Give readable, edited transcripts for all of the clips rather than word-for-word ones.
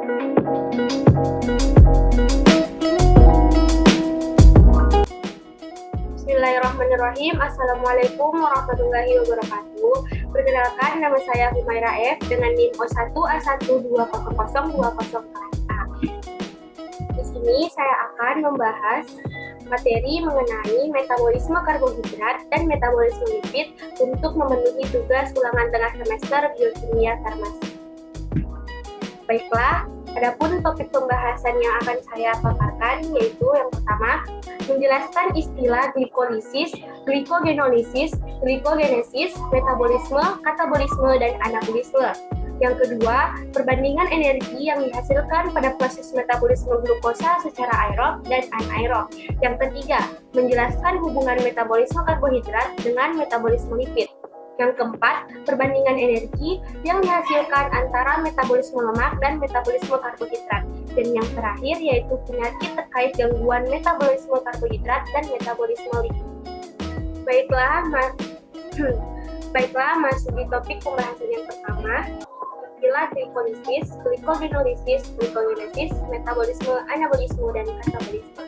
Bismillahirrahmanirrahim. Assalamualaikum warahmatullahi wabarakatuh. Perkenalkan, nama saya Humaira F dengan NIM O1A1200202 kelas A. Di sini saya akan membahas materi mengenai metabolisme karbohidrat dan metabolisme lipid untuk memenuhi tugas ulangan tengah semester biokimia farmasi. Baiklah, adapun topik pembahasan yang akan saya paparkan yaitu yang pertama, menjelaskan istilah glikolisis, glikogenolisis, glikogenesis, metabolisme, katabolisme, dan anabolisme. Yang kedua, perbandingan energi yang dihasilkan pada proses metabolisme glukosa secara aerob dan anaerob. Yang ketiga, menjelaskan hubungan metabolisme karbohidrat dengan metabolisme lipid. Yang keempat, perbandingan energi yang dihasilkan antara metabolisme lemak dan metabolisme karbohidrat. Dan yang terakhir yaitu penyakit terkait gangguan metabolisme karbohidrat dan metabolisme lipid. Baiklah, masuk di topik pembahasan yang pertama, istilah glikolisis, glikogenolisis, glikogenesis, metabolisme, anabolisme, dan katabolisme.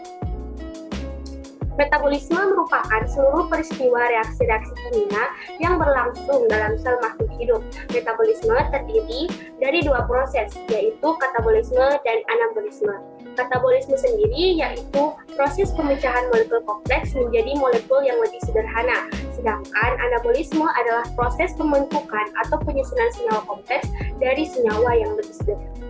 Metabolisme merupakan seluruh peristiwa reaksi-reaksi kimia yang berlangsung dalam sel makhluk hidup. Metabolisme terdiri dari dua proses, yaitu katabolisme dan anabolisme. Katabolisme sendiri yaitu proses pemecahan molekul kompleks menjadi molekul yang lebih sederhana, sedangkan anabolisme adalah proses pembentukan atau penyusunan senyawa kompleks dari senyawa yang lebih sederhana.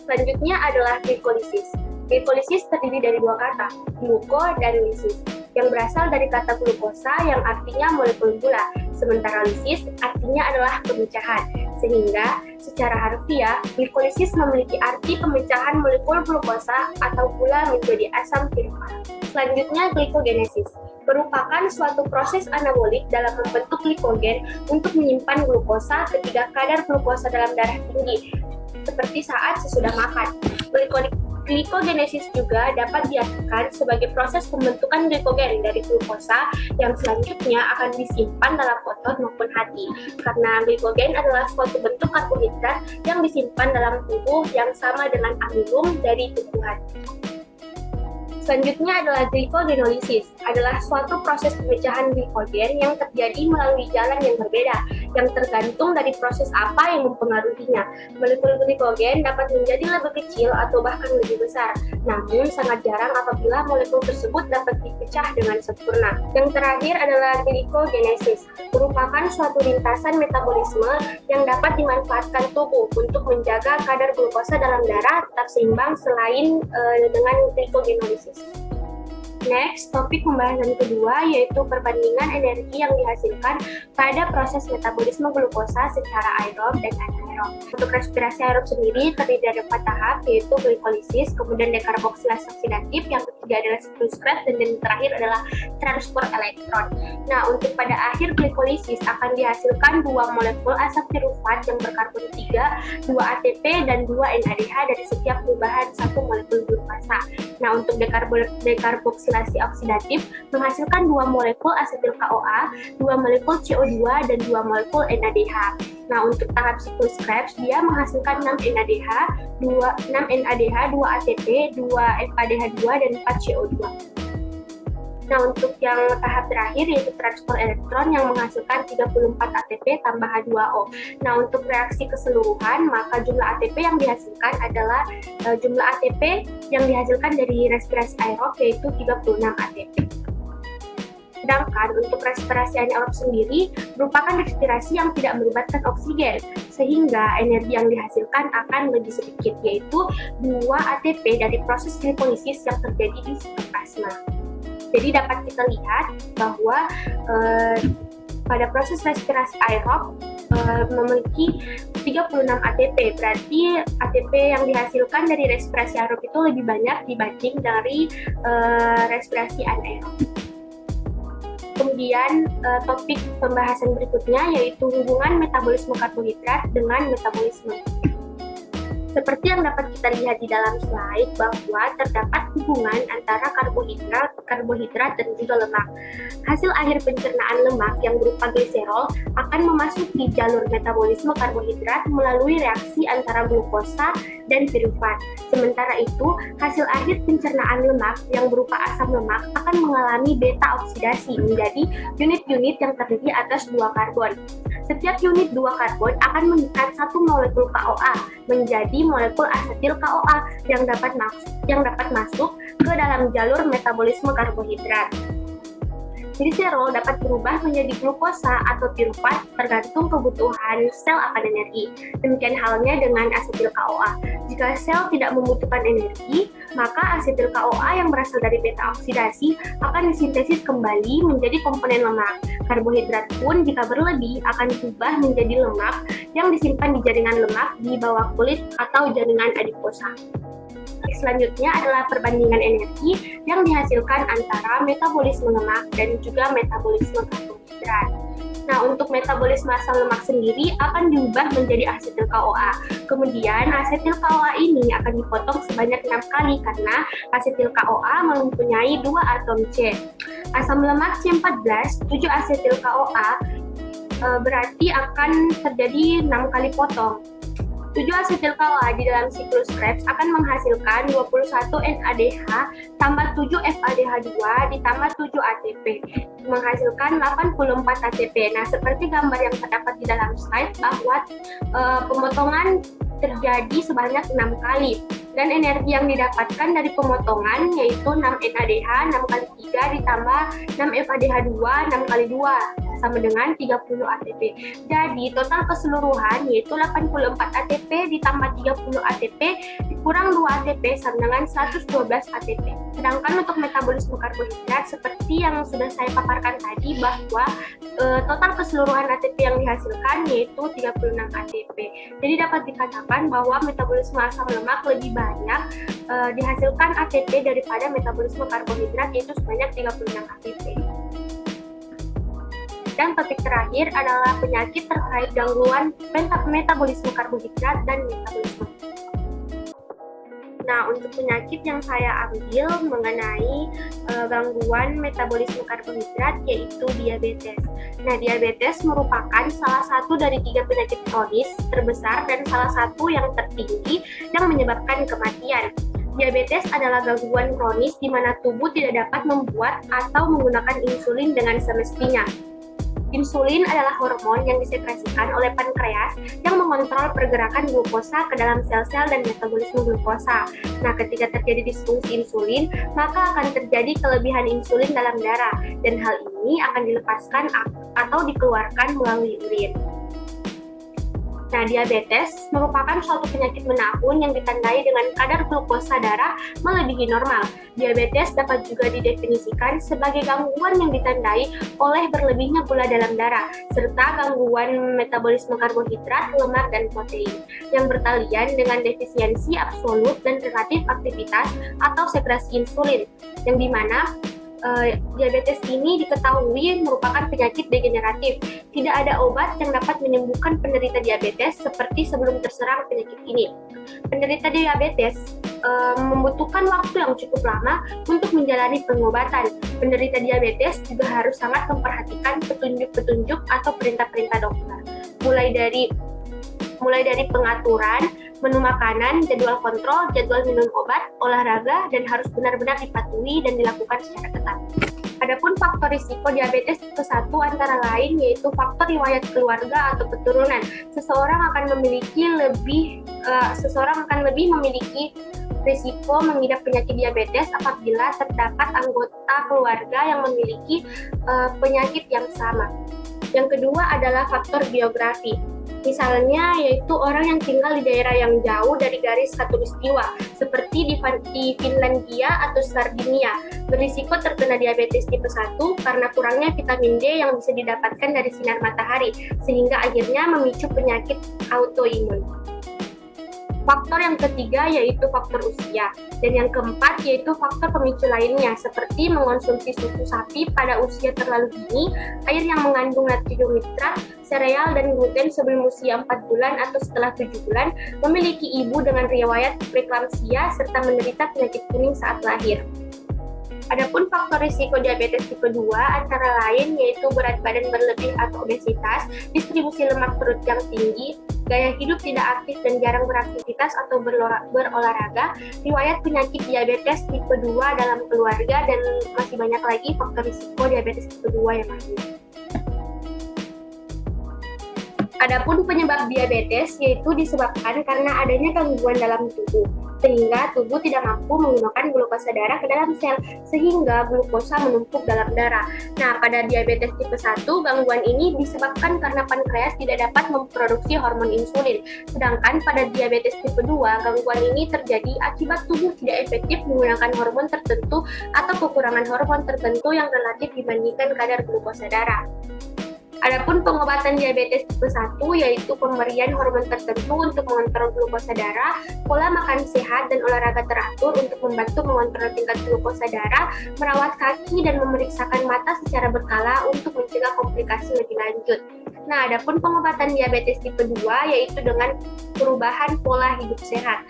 Selanjutnya adalah glikolisis. Glikolisis terdiri dari dua kata, gluko dan lisis, yang berasal dari kata glukosa yang artinya molekul gula, sementara lisis artinya adalah pemecahan. Sehingga secara harfiah, glikolisis memiliki arti pemecahan molekul glukosa atau gula menjadi asam tirukat. Selanjutnya, glikogenesis merupakan suatu proses anabolik dalam membentuk glikogen untuk menyimpan glukosa ketika kadar glukosa dalam darah tinggi, seperti saat sesudah makan. Glikogenesis juga dapat diartikan sebagai proses pembentukan glikogen dari glukosa yang selanjutnya akan disimpan dalam otot maupun hati. Karena glikogen adalah suatu bentuk karbohidrat yang disimpan dalam tubuh yang sama dengan amilum dari tumbuhan. Selanjutnya adalah glikogenolisis, adalah suatu proses pemecahan glikogen yang terjadi melalui jalan yang berbeda, yang tergantung dari proses apa yang mempengaruhinya. Molekul glikogen dapat menjadi lebih kecil atau bahkan lebih besar, namun sangat jarang apabila molekul tersebut dapat dipecah dengan sempurna. Yang terakhir adalah glikogenesis, merupakan suatu lintasan metabolisme yang dapat dimanfaatkan tubuh untuk menjaga kadar glukosa dalam darah tetap seimbang selain dengan glikogenolisis. Next, topik pembahasan kedua yaitu perbandingan energi yang dihasilkan pada proses metabolisme glukosa secara aerob dan anaerob. Untuk respirasi aerob sendiri terdiri dari 4 tahap yaitu glikolisis, kemudian dekarboksilasi oksidatif, yang ketiga adalah siklus Krebs, dan yang terakhir adalah transport elektron. Nah, untuk pada akhir glikolisis akan dihasilkan 2 molekul asam pirufat yang berkarbon 3, 2 ATP, dan 2 NADH dari setiap perubahan 1 molekul glukasa. Nah, untuk dekarboksilasi oksidatif menghasilkan 2 molekul asetil CoA, 2 molekul CO2, dan 2 molekul NADH. Nah, untuk tahap siklus Krebs, dia menghasilkan 6 NADH, 2 ATP, 2 FADH2, dan 4 CO2. Nah, untuk yang tahap terakhir yaitu transport elektron yang menghasilkan 34 ATP tambah H2O. Nah, untuk reaksi keseluruhan, maka jumlah ATP yang dihasilkan adalah jumlah ATP yang dihasilkan dari respirasi aerob yaitu 36 ATP. Sedangkan untuk respirasi anaerob sendiri merupakan respirasi yang tidak melibatkan oksigen, sehingga energi yang dihasilkan akan lebih sedikit, yaitu 2 ATP dari proses glikolisis yang terjadi di sitoplasma. Jadi dapat kita lihat bahwa pada proses respirasi aerob memiliki 36 ATP, berarti ATP yang dihasilkan dari respirasi aerob itu lebih banyak dibanding dari respirasi anaerob. Kemudian topik pembahasan berikutnya yaitu hubungan metabolisme karbohidrat dengan metabolisme. Seperti yang dapat kita lihat di dalam slide bahwa terdapat hubungan antara karbohidrat dan juga lemak. Hasil akhir pencernaan lemak yang berupa gliserol akan memasuki jalur metabolisme karbohidrat melalui reaksi antara glukosa dan pirufat. Sementara itu, hasil akhir pencernaan lemak yang berupa asam lemak akan mengalami beta oksidasi menjadi unit-unit yang terdiri atas 2 karbon. Setiap unit 2 karbon akan mengikat satu molekul KOA menjadi molekul asetil KOA yang dapat masuk ke dalam jalur metabolisme karbohidrat. Gliserol dapat berubah menjadi glukosa atau pirufat tergantung kebutuhan sel akan energi. Demikian halnya dengan asetil KOA. Jika sel tidak membutuhkan energi, maka asetil KOA yang berasal dari beta oksidasi akan disintesis kembali menjadi komponen lemak. Karbohidrat pun jika berlebih akan berubah menjadi lemak yang disimpan di jaringan lemak di bawah kulit atau jaringan adiposa. Selanjutnya adalah perbandingan energi yang dihasilkan antara metabolisme lemak dan juga metabolisme karbohidrat. Nah, untuk metabolisme asam lemak sendiri akan diubah menjadi asetil KOA. Kemudian asetil KOA ini akan dipotong sebanyak 6 kali karena asetil KOA mempunyai 2 atom C. Asam lemak C14, 7 asetil KOA berarti akan terjadi 6 kali potong. 7 asetil KOA di dalam siklus Krebs akan menghasilkan 21 NADH tambah 7 FADH2 ditambah 7 ATP, menghasilkan 84 ATP. Nah, seperti gambar yang terdapat di dalam slide bahwa pemotongan terjadi sebanyak 6 kali. Dan energi yang didapatkan dari pemotongan yaitu 6 NADH, 6 kali 3 ditambah 6 FADH2, 6 kali 2. Sama dengan 30 ATP. Jadi total keseluruhan yaitu 84 ATP ditambah 30 ATP dikurang 2 ATP sama dengan 112 ATP. Sedangkan untuk metabolisme karbohidrat seperti yang sudah saya paparkan tadi bahwa total keseluruhan ATP yang dihasilkan yaitu 36 ATP. Jadi dapat dikatakan bahwa metabolisme asam lemak lebih banyak dihasilkan ATP daripada metabolisme karbohidrat yaitu sebanyak 36 ATP. Dan topik terakhir adalah penyakit terkait gangguan metabolisme karbohidrat dan metabolisme. Nah, untuk penyakit yang saya ambil mengenai gangguan metabolisme karbohidrat yaitu diabetes. Nah, diabetes merupakan salah satu dari 3 penyakit kronis terbesar dan salah satu yang tertinggi yang menyebabkan kematian. Diabetes adalah gangguan kronis di mana tubuh tidak dapat membuat atau menggunakan insulin dengan semestinya. Insulin adalah hormon yang disekresikan oleh pankreas yang mengontrol pergerakan glukosa ke dalam sel-sel dan metabolisme glukosa. Nah, ketika terjadi disfungsi insulin, maka akan terjadi kelebihan insulin dalam darah, dan hal ini akan dilepaskan atau dikeluarkan melalui urin. Nah, diabetes merupakan suatu penyakit menahun yang ditandai dengan kadar glukosa darah melebihi normal. Diabetes dapat juga didefinisikan sebagai gangguan yang ditandai oleh berlebihnya gula dalam darah, serta gangguan metabolisme karbohidrat, lemak, dan protein, yang bertalian dengan defisiensi absolut dan relatif aktivitas atau sekresi insulin, yang dimana diabetes ini diketahui merupakan penyakit degeneratif. Tidak ada obat yang dapat menyembuhkan penderita diabetes seperti sebelum terserang penyakit ini. Penderita diabetes membutuhkan waktu yang cukup lama untuk menjalani pengobatan. Penderita diabetes juga harus sangat memperhatikan petunjuk-petunjuk atau perintah-perintah dokter. Mulai dari pengaturan, menu makanan, jadwal kontrol, jadwal minum obat, olahraga, dan harus benar-benar dipatuhi dan dilakukan secara ketat. Adapun faktor risiko diabetes tipe 1 antara lain yaitu faktor riwayat keluarga atau keturunan. Seseorang akan lebih memiliki risiko mengidap penyakit diabetes apabila terdapat anggota keluarga yang memiliki penyakit yang sama. Yang kedua adalah faktor biografi. Misalnya yaitu orang yang tinggal di daerah yang jauh dari garis khatulistiwa seperti di Finlandia atau Sardinia, berisiko terkena diabetes tipe 1 karena kurangnya vitamin D yang bisa didapatkan dari sinar matahari, sehingga akhirnya memicu penyakit autoimun. Faktor yang ketiga yaitu faktor usia, dan yang keempat yaitu faktor pemicu lainnya seperti mengonsumsi susu sapi pada usia terlalu dini, air yang mengandung natrium nitrat, sereal dan gluten sebelum usia 4 bulan atau setelah 7 bulan, memiliki ibu dengan riwayat preeklamsia serta menderita penyakit kuning saat lahir. Adapun faktor risiko diabetes tipe 2 antara lain yaitu berat badan berlebih atau obesitas, distribusi lemak perut yang tinggi, gaya hidup tidak aktif dan jarang beraktivitas atau berolahraga, riwayat penyakit diabetes tipe 2 dalam keluarga, dan masih banyak lagi faktor risiko diabetes tipe 2 yang lain. Adapun penyebab diabetes yaitu disebabkan karena adanya gangguan dalam tubuh, sehingga tubuh tidak mampu menggunakan glukosa darah ke dalam sel, sehingga glukosa menumpuk dalam darah. Nah, pada diabetes tipe 1, gangguan ini disebabkan karena pankreas tidak dapat memproduksi hormon insulin. Sedangkan pada diabetes tipe 2, gangguan ini terjadi akibat tubuh tidak efektif menggunakan hormon tertentu atau kekurangan hormon tertentu yang relatif dibandingkan kadar glukosa darah. Adapun pengobatan diabetes tipe 1 yaitu pemberian hormon tertentu untuk mengontrol glukosa darah, pola makan sehat dan olahraga teratur untuk membantu mengontrol tingkat glukosa darah, merawat kaki dan memeriksakan mata secara berkala untuk mencegah komplikasi lebih lanjut. Nah, adapun pengobatan diabetes tipe 2 yaitu dengan perubahan pola hidup sehat.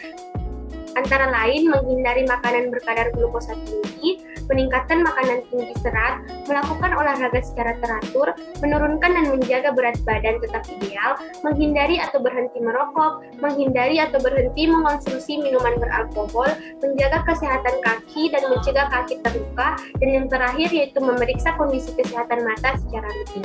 Antara lain menghindari makanan berkadar glukosa tinggi, meningkatkan makanan tinggi serat, melakukan olahraga secara teratur, menurunkan dan menjaga berat badan tetap ideal, menghindari atau berhenti merokok, menghindari atau berhenti mengonsumsi minuman beralkohol, menjaga kesehatan kaki dan mencegah kaki terluka, dan yang terakhir yaitu memeriksa kondisi kesehatan mata secara rutin.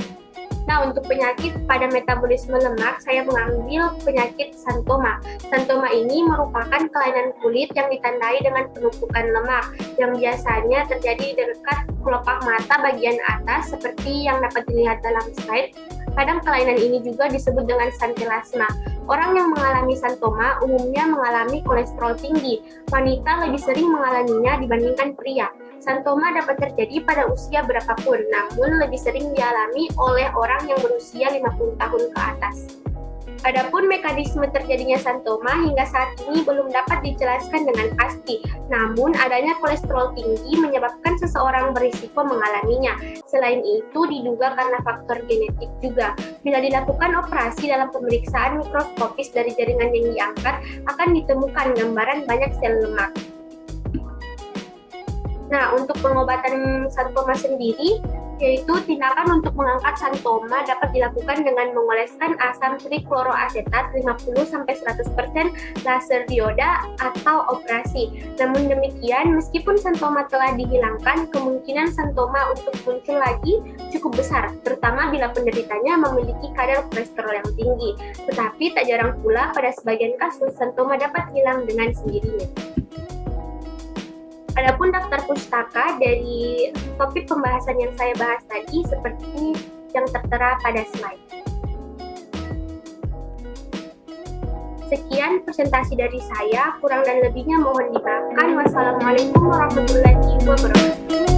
Nah, untuk penyakit pada metabolisme lemak, saya mengambil penyakit santoma. Santoma ini merupakan kelainan kulit yang ditandai dengan penumpukan lemak, yang biasanya terjadi di dekat kelopak mata bagian atas, seperti yang dapat dilihat dalam slide. Kadang kelainan ini juga disebut dengan santilasma. Orang yang mengalami santoma umumnya mengalami kolesterol tinggi. Wanita lebih sering mengalaminya dibandingkan pria. Santoma dapat terjadi pada usia berapapun, namun lebih sering dialami oleh orang yang berusia 50 tahun ke atas. Adapun mekanisme terjadinya santoma hingga saat ini belum dapat dijelaskan dengan pasti. Namun, adanya kolesterol tinggi menyebabkan seseorang berisiko mengalaminya. Selain itu, diduga karena faktor genetik juga. Bila dilakukan operasi dalam pemeriksaan mikroskopis dari jaringan yang diangkat, akan ditemukan gambaran banyak sel lemak. Nah, untuk pengobatan santoma sendiri, yaitu tindakan untuk mengangkat santoma dapat dilakukan dengan mengoleskan asam trikloroasetat 50-100%, laser dioda, atau operasi. Namun demikian, meskipun santoma telah dihilangkan, kemungkinan santoma untuk muncul lagi cukup besar, terutama bila penderitanya memiliki kadar kolesterol yang tinggi. Tetapi tak jarang pula pada sebagian kasus, santoma dapat hilang dengan sendirinya. Adapun daftar pustaka dari topik pembahasan yang saya bahas tadi seperti yang tertera pada slide. Sekian presentasi dari saya, kurang dan lebihnya mohon dimaafkan. Wassalamualaikum warahmatullahi wabarakatuh.